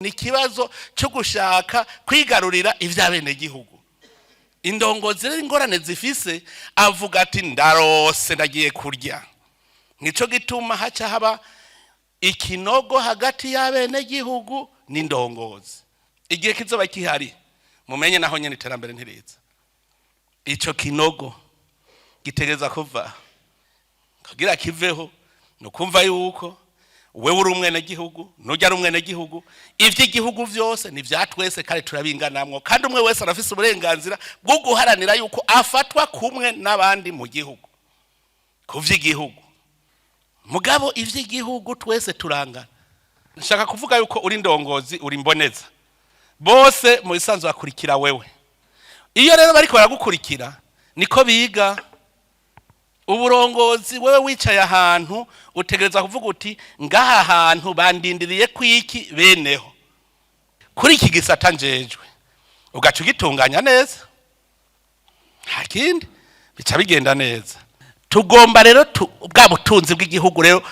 ni kibazo cyo gushaka kwigarurira ivy'abene gihugu. Indongozi ingorane zifise avuga ati ndarose ndagiye kurya. Nico gituma haca haba ikinogo hagati y'abene gihugu n'indongozi. Igihe kizoba kihari mumenye naho nyene iterambere ntiriza. Ico kinogo gitegereza kuva kugira kiveho no kumva yuko wewe uri umwene gihugu nujya ari umwene gihugu ivy'igihugu vyose ni vyatwese kare turabinganamwo kandi umwe wese arafise uburenganzira bwo guharanira yuko afatwa kumwe n'abandi mu gihugu kuvy'igihugu mugabo ivy'igihugu twese turangana. Nshaka kuvuga yuko uri ndongozi uri mboneza bose mu bisanzwe bakurikira wewe. Iyo rero bariko baragukurikira niko biga uburongozi. Wewe wicaye ahantu utegereza kuvuga uti ngaha hantu bandindiriye kwiki beneho kuri iki gisata njejwe ugaca ugitunganya neza hakindi bica bigenda neza. Tugomba rero bwa butunzi bw'igihugu rero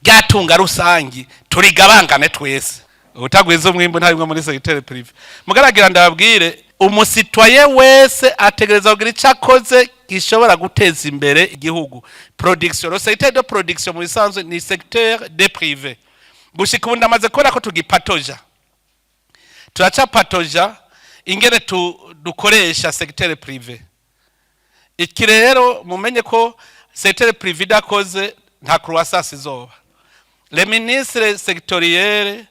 byatunga rusangi turigabangane twese. Utagwiza umwimbo nta bimwe muri secteur privé mugaragira ndababwire umusitwaye wese ategereza kugira icakoze gishobora guteza imbere igihugu. Production, le secteur de production mu bisanzwe ni secteur de privé. Gushika ubu ndamaze kubona ko tugipatoja turacapatoja ingene dukoresha secteur privé. Iki rero mumenye ko secteur privé dakoze nta croissance izoba. Les ministres sectoriels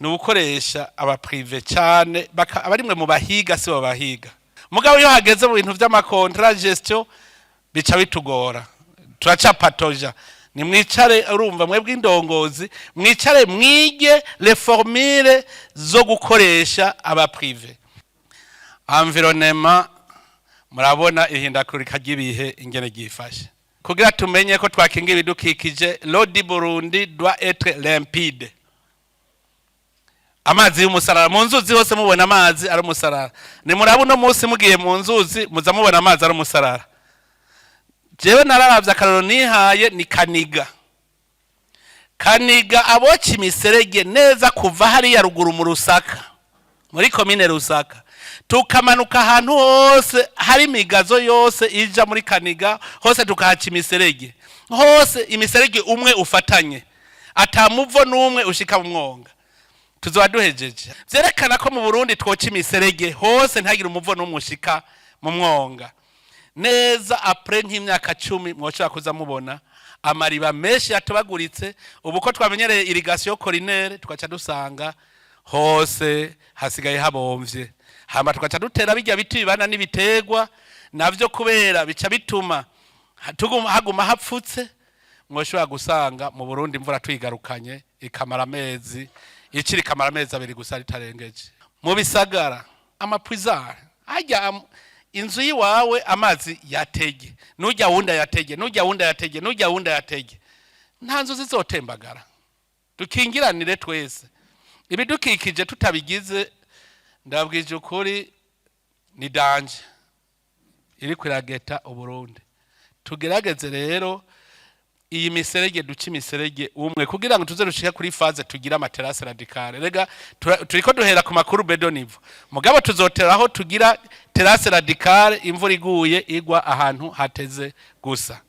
nubukoresha aba privé cyane abarimwe mu bahiga si babahiga mugabo yo hageze mu bintu vy'amakontra gestion bica bitugora turacapatoja. Ni mwicare urumva mwebwe indongozi mwicare mwige les formules zo gukoresha aba privé. Environnement murabona ihindakurika ry'ibihe ingene gifashe kugira tumenye ko twakinga ibidukikije. L'eau du Burundi doit être limpide. Amazi y'umusarara mu nzuzi hose mubona amazi ari umusarara. Ni murabu no munsi mugiye mu nzuzi muza mubona amazi ari umusarara. Jewe nararavye akararo nihaye ni Kaniga. Kaniga aboca imiserege neza kuva hari ya ruguru mu Rusaka muri commune Rusaka tukamanuka ahantu hose hari imigazo yose ija muri Kaniga hose tukahaca imiserege hose imiserege umwe ufatanye atamuvo n'umwe ushika mu mwonga tuzoba duhejeje. Vyerekana ko mu Burundi twoca imiserege hose ntagira umuvo n'umwe ushika mu mwonga neza. Après nk'imyaka 10 mwoshaka kuza mubona amariba menshi yatubaguritse. Ubu ko twamenyereye irrigation collinaire tukaca dusanga hose hasigaye habomvye hama tukaca dutera bijya biti bibana n'ibitegwa navyo kubera bica bituma haguma hapfutse. Mwoshobora gusanga mu Burundi imvura twigarukanye ikamara amezi ikiri kamara amezi abiri gusa ritarengeje. Mu bisagara amapwizare ajya inzu yiwawe amazi yatege nujya wunda yatege nujya wunda yatege nujya wunda yatege nta nzu zizotembagara. Dukingiranire twese ibidukikije tutabigize ndabwije ukuri ni danje iri kwirageta uburundi. Tugerageze rero iyi miserege duca imiserege umwe kugira ngo tuze rushika kuri phase tugira amaterase radicale. Rega turiko duhera ku makuru bedo nivo mugabo tuzoteraho tugira terase radicale imvura iguye igwa ahantu hateze gusa.